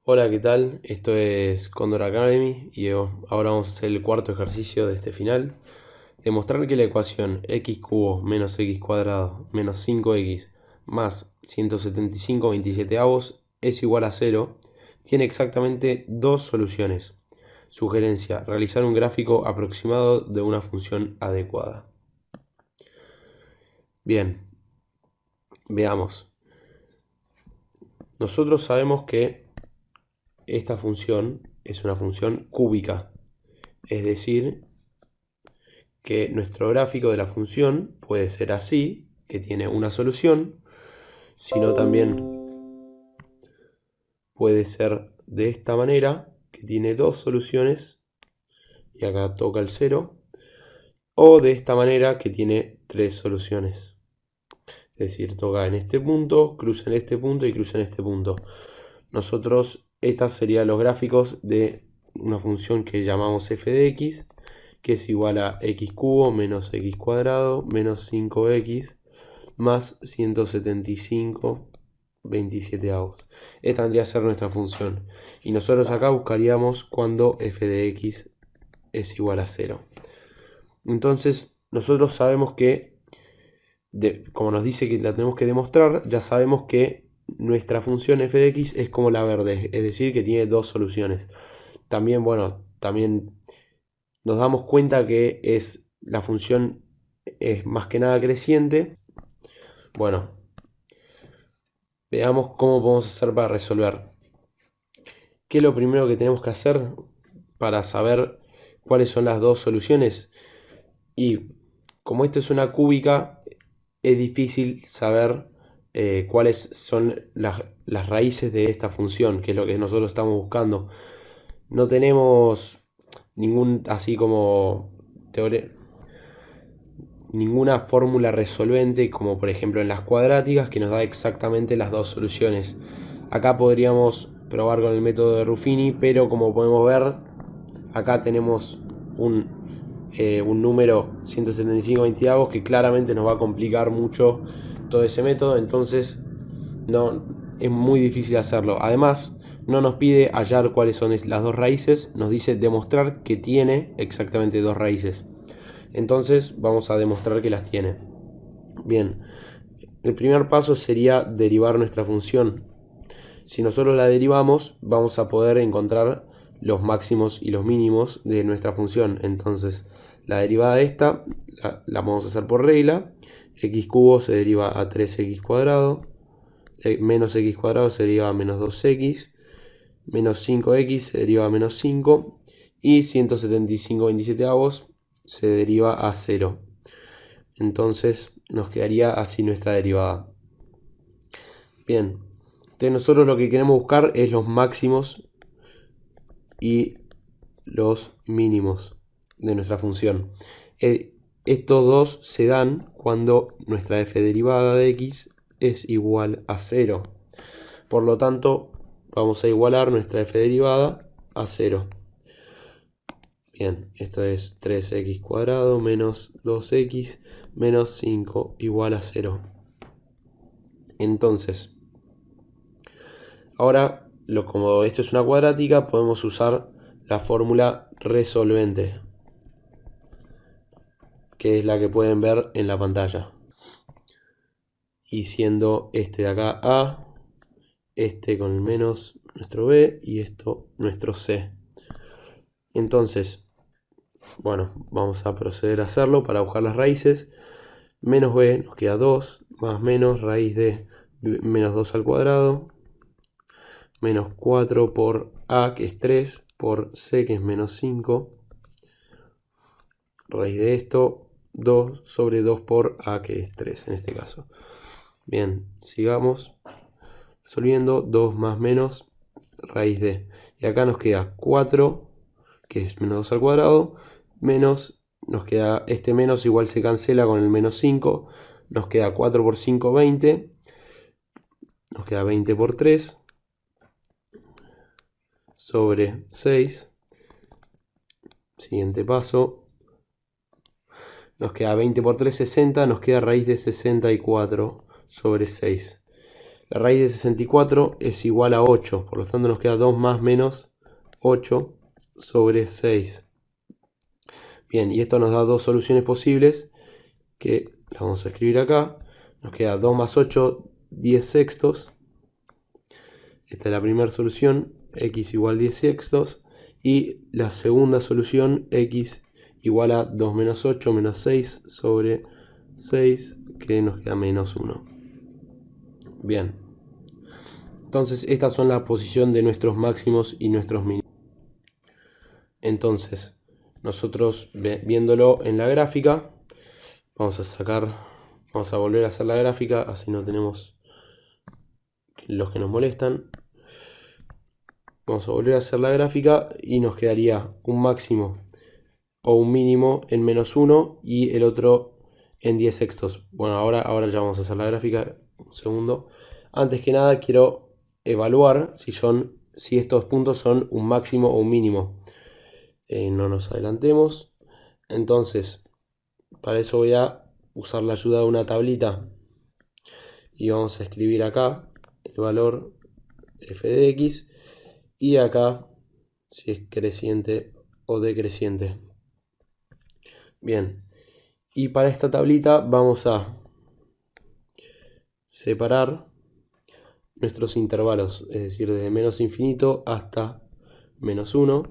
Hola, ¿qué tal? Esto es Condor Academy y ahora vamos a hacer el cuarto ejercicio de este final. Demostrar que la ecuación x cubo menos x cuadrado menos 5x más 175/27 es igual a cero tiene exactamente dos soluciones. Sugerencia: realizar un gráfico aproximado de una función adecuada. Bien, veamos. Nosotros sabemos que esta función es una función cúbica, es decir, que nuestro gráfico de la función puede ser así, que tiene una solución, sino también puede ser de esta manera, que tiene dos soluciones, y acá toca el cero, o de esta manera, que tiene tres soluciones. Es decir, toca en este punto, cruza en este punto y cruza en este punto. Nosotros, estos serían los gráficos de una función que llamamos f de x, que es igual a x cubo menos x cuadrado menos 5x más 175/27. Esta tendría que ser nuestra función. Y nosotros acá buscaríamos cuando f de x es igual a 0. Entonces, nosotros sabemos que, como nos dice que la tenemos que demostrar, ya sabemos que nuestra función f de x es como la verde, es decir, que tiene dos soluciones. También, también nos damos cuenta que la función es más que nada creciente. Bueno, veamos cómo podemos hacer para resolver. ¿Qué es lo primero que tenemos que hacer para saber cuáles son las dos soluciones? Y como esto es una cúbica, es difícil saber cuáles son las raíces de esta función, que es lo que nosotros estamos buscando. No tenemos así como ninguna fórmula resolvente, como por ejemplo en las cuadráticas, que nos da exactamente las dos soluciones. Acá podríamos probar con el método de Ruffini, pero como podemos ver, acá tenemos un número 175/20 que claramente nos va a complicar mucho todo ese método, entonces no, es muy difícil hacerlo. Además, no nos pide hallar cuáles son las dos raíces, nos dice demostrar que tiene exactamente dos raíces. Entonces vamos a demostrar que las tiene. Bien, el primer paso sería derivar nuestra función. Si nosotros la derivamos, vamos a poder encontrar los máximos y los mínimos de nuestra función. Entonces, la derivada de esta la vamos a hacer por regla. X cubo se deriva a 3x cuadrado, menos x cuadrado se deriva a menos 2x, menos 5x se deriva a menos 5 y 175/27 se deriva a 0. Entonces nos quedaría así nuestra derivada. Bien, entonces nosotros lo que queremos buscar es los máximos y los mínimos de nuestra función. Estos dos se dan cuando nuestra f derivada de x es igual a 0. Por lo tanto, vamos a igualar nuestra f derivada a 0. Bien, esto es 3x cuadrado menos 2x menos 5 igual a 0. Entonces, ahora, como esto es una cuadrática, podemos usar la fórmula resolvente, que es la que pueden ver en la pantalla. Y siendo este de acá A, este con el menos nuestro B y esto nuestro C. Entonces, bueno, vamos a proceder a hacerlo para buscar las raíces. Menos B nos queda 2, más menos raíz de menos 2 al cuadrado, menos 4 por A, que es 3, por C, que es menos 5. Raíz de esto, 2 sobre 2 por A, que es 3 en este caso. Bien, sigamos resolviendo. 2 más menos raíz de. Y acá nos queda 4, que es menos 2 al cuadrado, menos, nos queda este menos igual se cancela con el menos 5. Nos queda 4 por 5, 20. Nos queda 20 por 3 sobre 6. Siguiente paso. Nos queda 20 por 3, 60. Nos queda raíz de 64 sobre 6. La raíz de 64 es igual a 8, por lo tanto nos queda 2 más menos 8 sobre 6. Bien, y esto nos da dos soluciones posibles, que las vamos a escribir acá. Nos queda 2 más 8, 10 sextos. Esta es la primera solución, x igual 10 sextos. Y la segunda solución, x igual a 2 menos 8 menos 6 sobre 6, que nos queda menos 1. Bien. Entonces estas son la posición de nuestros máximos y nuestros mínimos. Entonces, nosotros viéndolo en la gráfica, vamos a volver a hacer la gráfica, así no tenemos los que nos molestan. Vamos a volver a hacer la gráfica y nos quedaría un máximo o un mínimo en menos 1 y el otro en 10 sextos. Bueno, ahora ya vamos a hacer la gráfica. Un segundo. Antes que nada quiero evaluar si estos puntos son un máximo o un mínimo. No nos adelantemos. Entonces, para eso voy a usar la ayuda de una tablita. Y vamos a escribir acá el valor f de x. Y acá si es creciente o decreciente. Bien. Y para esta tablita vamos a separar nuestros intervalos, es decir, desde menos infinito hasta menos 1.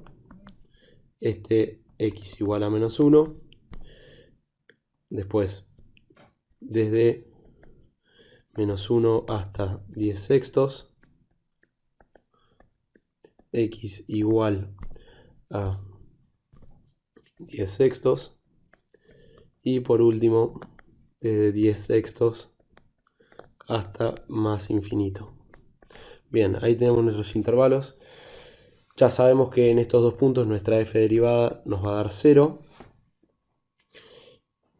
Este x igual a menos 1. Después, desde menos 1 hasta 10 sextos, x igual a 10 sextos. Y por último, desde 10 sextos hasta más infinito. Bien, ahí tenemos nuestros intervalos. Ya sabemos que en estos dos puntos nuestra f derivada nos va a dar 0.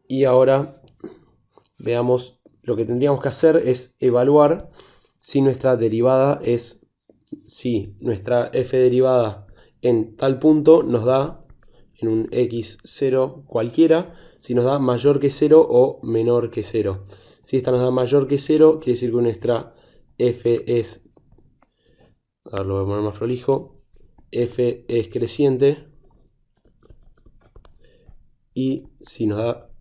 Y ahora veamos, lo que tendríamos que hacer es evaluar si nuestra derivada es, si nuestra f derivada en tal punto nos da, en un x0 cualquiera, si nos da mayor que 0 o menor que 0. Si esta nos da mayor que 0, quiere decir que nuestra f es, a ver, lo voy a poner más prolijo, f es creciente. Y si nos da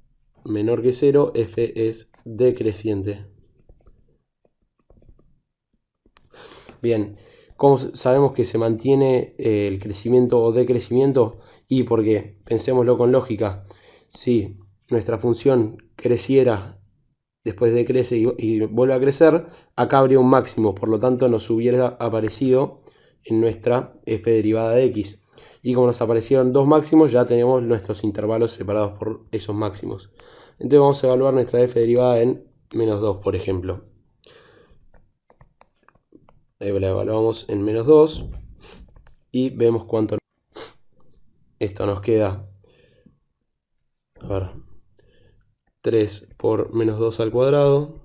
menor que 0, f es decreciente. Bien, ¿cómo sabemos que se mantiene el crecimiento o decrecimiento? Y porque, pensémoslo con lógica, si nuestra función creciera, después decrece y vuelve a crecer, acá habría un máximo, por lo tanto nos hubiera aparecido en nuestra f derivada de x. Y como nos aparecieron dos máximos, ya tenemos nuestros intervalos separados por esos máximos. Entonces vamos a evaluar nuestra f derivada en menos 2, por ejemplo. Ahí la evaluamos en menos 2 y vemos cuánto. Esto nos queda, a ver, 3 por menos 2 al cuadrado,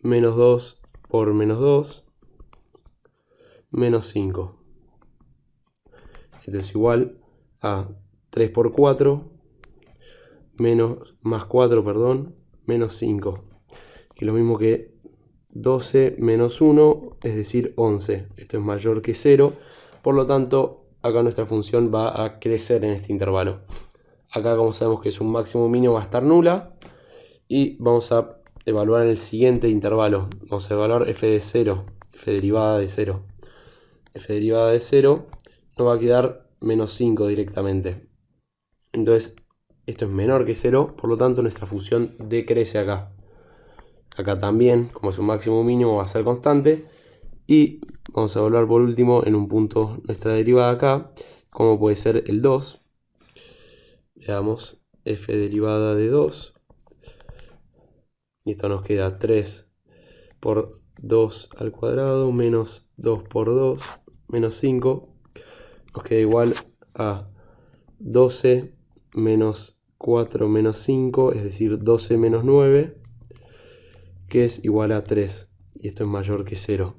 menos 2 por menos 2, menos 5. Esto es igual a 3 por 4, más 4, perdón, menos 5. Que es lo mismo que 12 menos 1, es decir, 11. Esto es mayor que 0, por lo tanto, acá nuestra función va a crecer en este intervalo. Acá, como sabemos que es un máximo mínimo, va a estar nula. Y vamos a evaluar en el siguiente intervalo. Vamos a evaluar f de 0, f derivada de 0. F derivada de 0 nos va a quedar menos 5 directamente. Entonces, esto es menor que 0, por lo tanto nuestra función decrece acá. Acá también, como es un máximo mínimo, va a ser constante. Y vamos a evaluar por último en un punto nuestra derivada acá, como puede ser el 2. Veamos, f derivada de 2. Y esto nos queda 3 por 2 al cuadrado menos 2 por 2 menos 5. Nos queda igual a 12 menos 4 menos 5, es decir, 12 menos 9, que es igual a 3. Y esto es mayor que 0.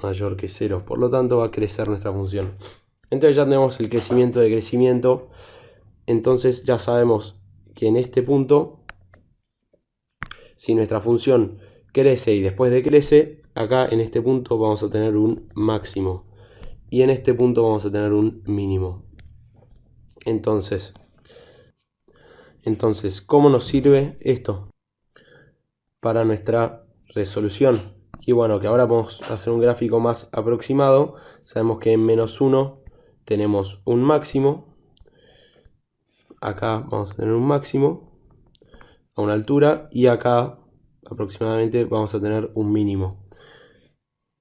Mayor que 0. Por lo tanto va a crecer nuestra función. Entonces ya tenemos el crecimiento de crecimiento. Entonces ya sabemos que en este punto si nuestra función crece y después decrece, acá en este punto vamos a tener un máximo. Y en este punto vamos a tener un mínimo. Entonces, ¿cómo nos sirve esto para nuestra resolución? Y bueno, que ahora podemos hacer un gráfico más aproximado. Sabemos que en -1 tenemos un máximo. Acá vamos a tener un máximo a una altura y acá aproximadamente vamos a tener un mínimo.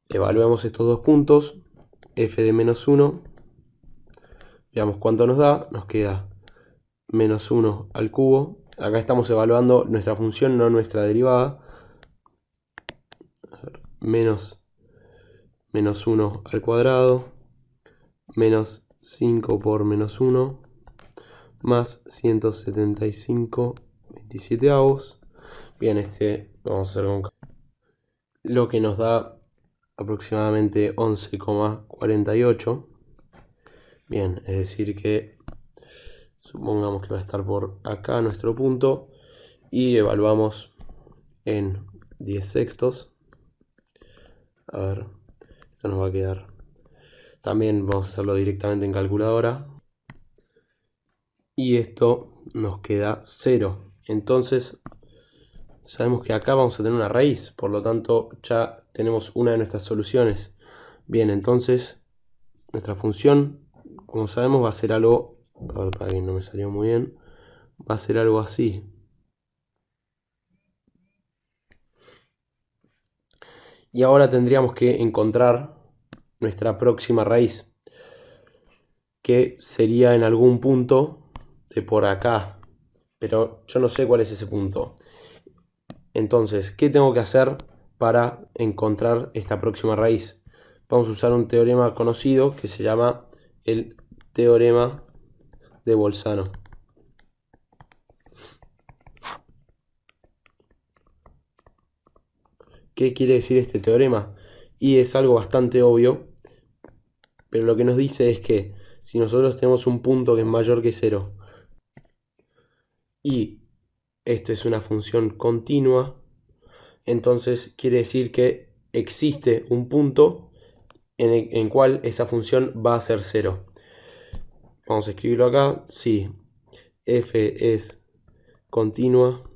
Evaluemos estos dos puntos, f de -1, veamos cuánto nos da, nos queda -1 al cubo. Acá estamos evaluando nuestra función, no nuestra derivada. Menos -1 al cuadrado, menos 5 por -1, más 175/27. Bien, vamos a hacer con lo que nos da aproximadamente 11,48. Bien, es decir que supongamos que va a estar por acá nuestro punto y evaluamos en 10 sextos. A ver, esto nos va a quedar. También vamos a hacerlo directamente en calculadora. Y esto nos queda 0. Entonces sabemos que acá vamos a tener una raíz, por lo tanto ya tenemos una de nuestras soluciones. Bien, entonces nuestra función, como sabemos, va a ser algo, a ver, para que no me salió muy bien, va a ser algo así. Y ahora tendríamos que encontrar nuestra próxima raíz, que sería en algún punto de por acá, pero yo no sé cuál es ese punto. Entonces, ¿qué tengo que hacer para encontrar esta próxima raíz? Vamos a usar un teorema conocido que se llama el teorema de Bolzano. ¿Qué quiere decir este teorema? Y es algo bastante obvio, pero lo que nos dice es que si nosotros tenemos un punto que es mayor que 0 y esto es una función continua, entonces quiere decir que existe un punto en cual esa función va a ser 0. Vamos a escribirlo acá. Si f es continua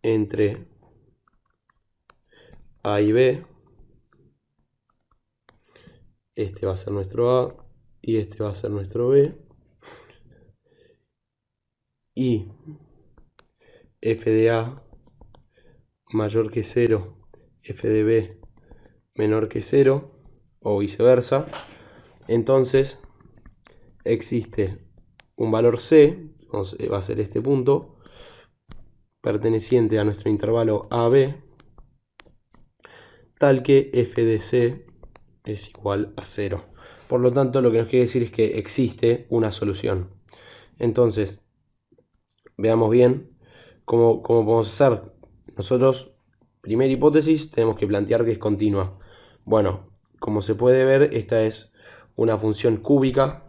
entre A y B, este va a ser nuestro A y este va a ser nuestro B, y f de A mayor que 0, f de B menor que 0, o viceversa, entonces existe un valor C, va a ser este punto, perteneciente a nuestro intervalo AB, tal que f de C es igual a 0. Por lo tanto, lo que nos quiere decir es que existe una solución. Entonces, veamos bien cómo podemos hacer. Nosotros, primera hipótesis, tenemos que plantear que es continua. Bueno, como se puede ver, esta es una función cúbica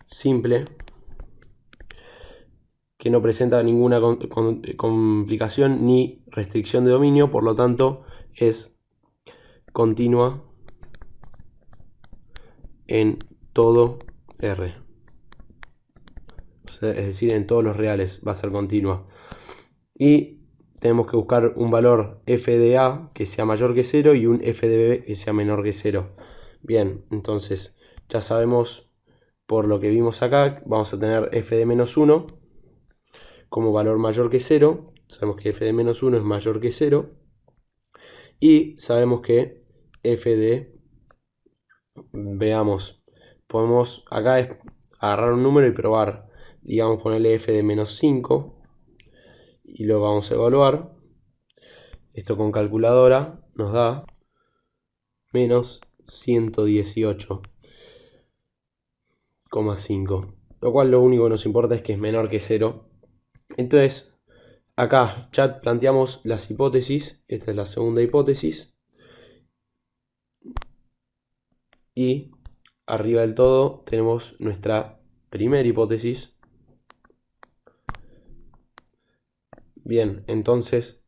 simple que no presenta ninguna complicación ni restricción de dominio, por lo tanto es continua en todo R. Es decir, en todos los reales va a ser continua. Y tenemos que buscar un valor f de A que sea mayor que 0 y un f de B que sea menor que 0. Bien, entonces ya sabemos por lo que vimos acá, vamos a tener f de -1 como valor mayor que 0. Sabemos que f de -1 es mayor que 0. Y sabemos que f de, veamos, podemos acá agarrar un número y probar, digamos, ponerle f de -5 y lo vamos a evaluar. Esto con calculadora nos da menos 118,5, lo cual lo único que nos importa es que es menor que 0. Entonces acá ya planteamos las hipótesis. Esta es la segunda hipótesis y arriba del todo tenemos nuestra primera hipótesis, Bien, entonces,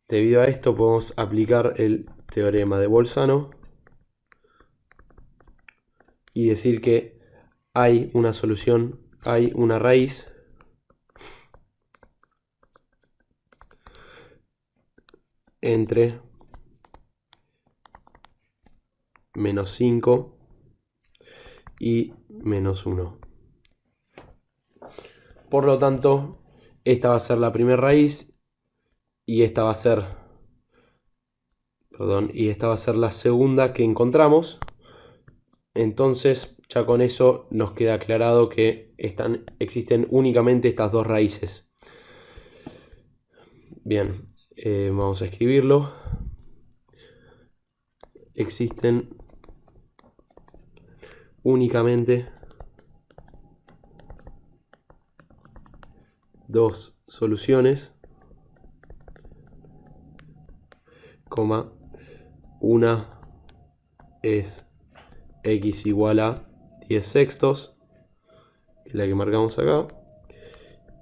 debido a esto podemos aplicar el teorema de Bolzano y decir que hay una solución, hay una raíz entre menos 5 y menos 1. Por lo tanto, esta va a ser la primera raíz y esta va a ser, y esta va a ser la segunda que encontramos. Entonces, ya con eso nos queda aclarado que existen únicamente estas dos raíces. Bien, vamos a escribirlo. Existen únicamente dos soluciones, una es x igual a 10 sextos, que es la que marcamos acá,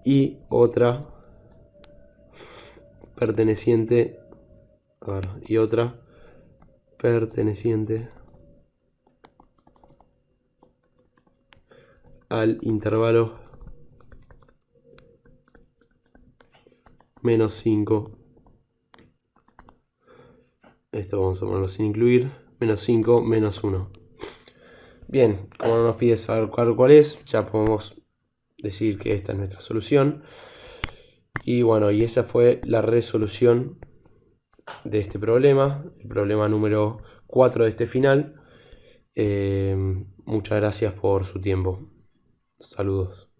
y otra perteneciente al intervalo menos 5. Esto vamos a ponerlo sin incluir. Menos 5, menos 1. Bien, como no nos pide saber cuál es, ya podemos decir que esta es nuestra solución. Y bueno, y esa fue la resolución de este problema, el problema número 4 de este final. Muchas gracias por su tiempo. Saludos.